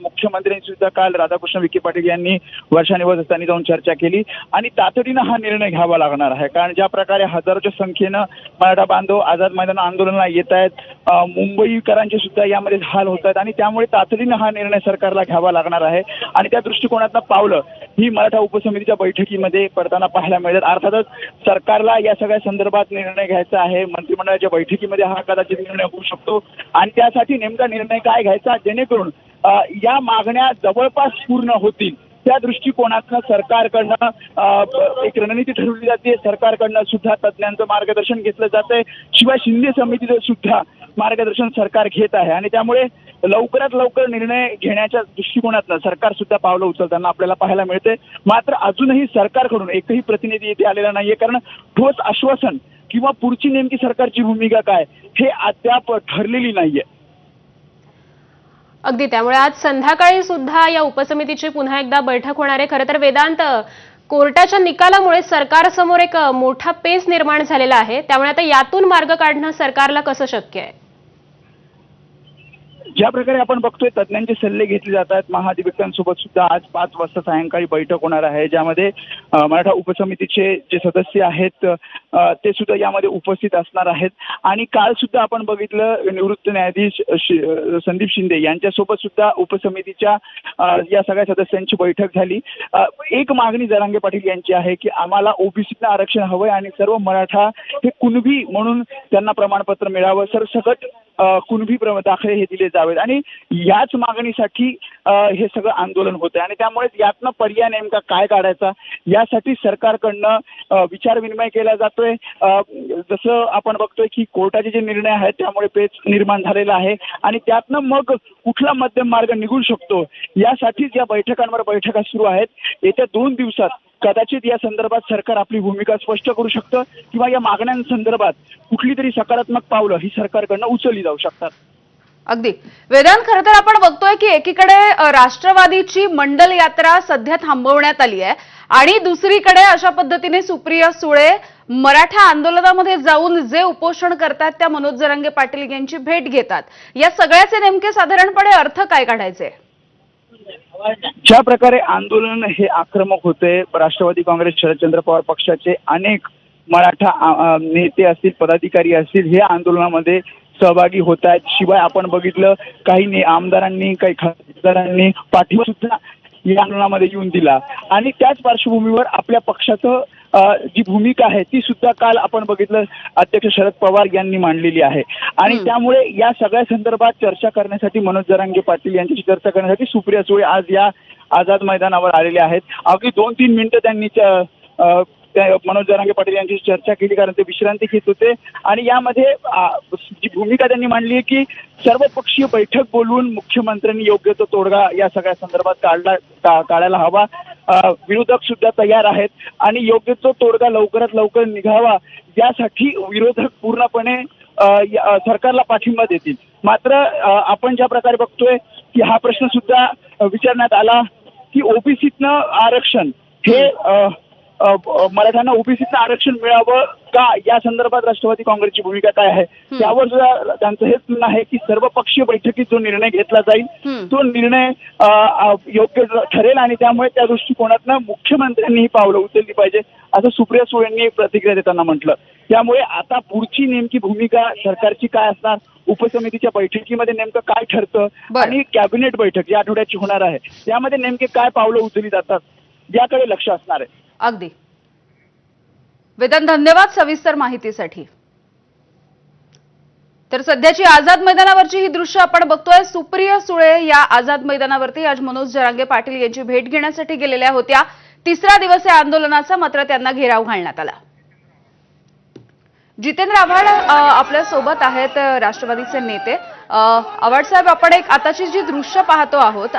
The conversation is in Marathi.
मुख्यमंत्र्यांनी सुद्धा काल राधाकृष्ण विखे पाटील यांनी वर्षा निवासस्थानी जाऊन चर्चा केली आणि तातडीनं हा निर्णय घ्यावा लागणार आहे। कारण ज्या प्रकारे हजारोच्या संख्येनं मराठा बांधव आझाद मैदान आंदोलनाला येत आहेत, मुंबईकरांचे सुद्धा यामध्ये हाल होत आहेत आणि त्यामुळे तातडीनं हा निर्णय सरकारला घ्यावा लागणार आहे आणि त्या दृष्टिकोनातनं पावलं ही मराठा उपसमितीच्या बैठकीमध्ये पडताना पाहायला मिळतात। अर्थातच सरकारला या सगळ्या संदर्भात निर्णय घ्यायचा आहे, मंत्रिमंडळाच्या बैठकीमध्ये हा कदाचित निर्णय होऊ शकतो आणि त्यासाठी नेमका निर्णय काय घ्यायचा जेणेकरून या मागण्या जवळपास पूर्ण होतील त्या दृष्टिकोनातनं सरकारकडनं एक रणनीती ठरवली जाते। सरकारकडनं सुद्धा तज्ज्ञांचं मार्गदर्शन घेतलं जातंय, शिवाय शिंदे समितीचं सुद्धा मार्गदर्शन सरकार घेत आहे आणि त्यामुळे लवकरात लवकर निर्णय घेण्याच्या दृष्टिकोनातनं सरकार सुद्धा पावलं उचलताना आपल्याला पाहायला मिळते। मात्र अजूनही सरकारकडून एकही प्रतिनिधी इथे आलेला नाहीये, कारण ठोस आश्वासन किंवा पुढची नेमकी सरकारची भूमिका काय हे अद्याप ठरलेली नाहीये। अगदी त्यामुळे आज संध्याकाळी सुद्धा या उपसमितीची पुन्हा एकदा बैठक होणार आहे। खरं तर वेदांत, कोर्टाच्या निकालामुळे सरकारसमोर एक मोठा पेच निर्माण झालेला आहे, त्यामुळे आता यातून मार्ग काढणं सरकारला कसं शक्य आहे? ज्या प्रकारे आपण बघतोय तज्ज्ञांचे सल्ले घेतले जातात, महाधिवक्त्यांसोबत सुद्धा आज 5 वाजता सायंकाळी बैठक होणार आहे, ज्यामध्ये मराठा उपसमितीचे जे सदस्य आहेत ते सुद्धा यामध्ये उपस्थित असणार आहेत आणि काल सुद्धा आपण बघितलं निवृत्त न्यायाधीश संदीप शिंदे यांच्यासोबत सुद्धा उपसमितीच्या या सगळ्या सदस्यांची बैठक झाली। एक मागणी जरांगे पाटील यांची आहे की आम्हाला ओबीसीतनं आरक्षण हवंय आणि सर्व मराठा हे कुणबी म्हणून त्यांना प्रमाणपत्र मिळावं, सरसकट कुणबी दाखले हे दिले जावेत आणि याच मागणीसाठी हे सगळं आंदोलन होतंय आणि त्यामुळे यातनं पर्याय नेमका काय काढायचा यासाठी सरकारकडनं विचारविनिमय केला जातोय। जसं आपण बघतोय की कोर्टाचे जे निर्णय आहेत त्यामुळे पेच निर्माण झालेला आहे आणि त्यातनं मग कुठला मध्यम मार्ग निघू शकतो यासाठीच या बैठकांवर बैठका सुरू आहेत। येत्या 2 दिवसात कदाचित या संदर्भात सरकार आपली भूमिका स्पष्ट करू शकतं किंवा या मागण्यांसंदर्भात कुठली तरी सकारात्मक पावलं ही सरकारकडनं उचलली जाऊ शकतात। अगदी वेदांत, खरं तर आपण बघतोय की एकीकडे राष्ट्रवादीची मंडल यात्रा सध्या थांबवण्यात आली आहे आणि दुसरीकडे अशा पद्धतीने सुप्रिया सुळे मराठा आंदोलनामध्ये जाऊन जे उपोषण करतात त्या मनोज जरांगे पाटील यांची भेट घेतात। या सगळ्याचे नेमके साधारणपणे अर्थ काय काढायचे? ज्या प्रकारे आंदोलन हे आक्रमक होते, राष्ट्रवादी काँग्रेस शरदचंद्र पवार पक्षाचे अनेक मराठा नेते असतील, पदाधिकारी असतील हे आंदोलनामध्ये सहभागी होत आहेत। शिवाय आपण बघितलं काही आमदारांनी काही खासदारांनी पाठिंबा सुद्धा या आंदोलनामध्ये येऊन दिला आणि त्याच पार्श्वभूमीवर आपल्या पक्षाचं जी भूमिका आहे ती सुद्धा काल आपण बघितलं अध्यक्ष शरद पवार यांनी मांडलेली आहे आणि त्यामुळे या सगळ्या संदर्भात चर्चा करण्यासाठी मनोज जरांगे पाटील यांच्याशी चर्चा करण्यासाठी सुप्रिया सुळे आज या आझाद मैदानावर आलेले आहेत। अगदी 2-3 मिनिटं त्यांनी मनोज जरांगे पाटील यांची चर्चा केली, कारण ते विश्रांती घेत होते आणि यामध्ये जी भूमिका त्यांनी मांडली आहे की सर्वपक्षीय बैठक बोलवून मुख्यमंत्र्यांनी योग्य तो तोडगा या सगळ्या संदर्भात काढायला हवा। विरोधक सुद्धा तयार आहेत आणि योग्य तो तोडगा लवकरात लवकर निघावा यासाठी विरोधक पूर्णपणे सरकारला पाठिंबा देतील। मात्र आपण ज्या प्रकारे बघतोय की हा प्रश्न सुद्धा विचारण्यात आला की ओबीसीतनं आरक्षण हे मराठ्यांना ओबीसीचं आरक्षण मिळावं का या संदर्भात राष्ट्रवादी काँग्रेसची भूमिका काय आहे त्यावर सुद्धा त्यांचं हेच म्हणणं आहे की सर्वपक्षीय बैठकीत जो निर्णय घेतला जाईल तो निर्णय योग्य ठरेल आणि त्यामुळे त्या दृष्टिकोनातनं मुख्यमंत्र्यांनी ही पावलं उचलली पाहिजे असं सुप्रिया सुळेंनी प्रतिक्रिया देताना म्हटलं। त्यामुळे आता पुढची नेमकी भूमिका सरकारची काय असणार, उपसमितीच्या बैठकीमध्ये नेमकं काय ठरतं आणि कॅबिनेट बैठक या आठवड्याची होणार आहे त्यामध्ये नेमके काय पावलं उचलली जातात याकडे लक्ष असणार आहे। अगदी वेदांत, धन्यवाद सविस्तर माहितीसाठी। तर सध्याची आझाद मैदानावरची ही दृश्य आपण बघतोय। सुप्रिया सुळे या आझाद मैदानावरती आज मनोज जरांगे पाटील यांची भेट घेण्यासाठी गेलेल्या होत्या। 3रा दिवस या आंदोलनाचा, मात्र त्यांना घेराव घालण्यात आला। जितेंद्र आव्हाड आपल्या सोबत आहेत, राष्ट्रवादीचे नेते। आव्हाड साहेब, आपण एक आताची जी दृश्य पाहतो आहोत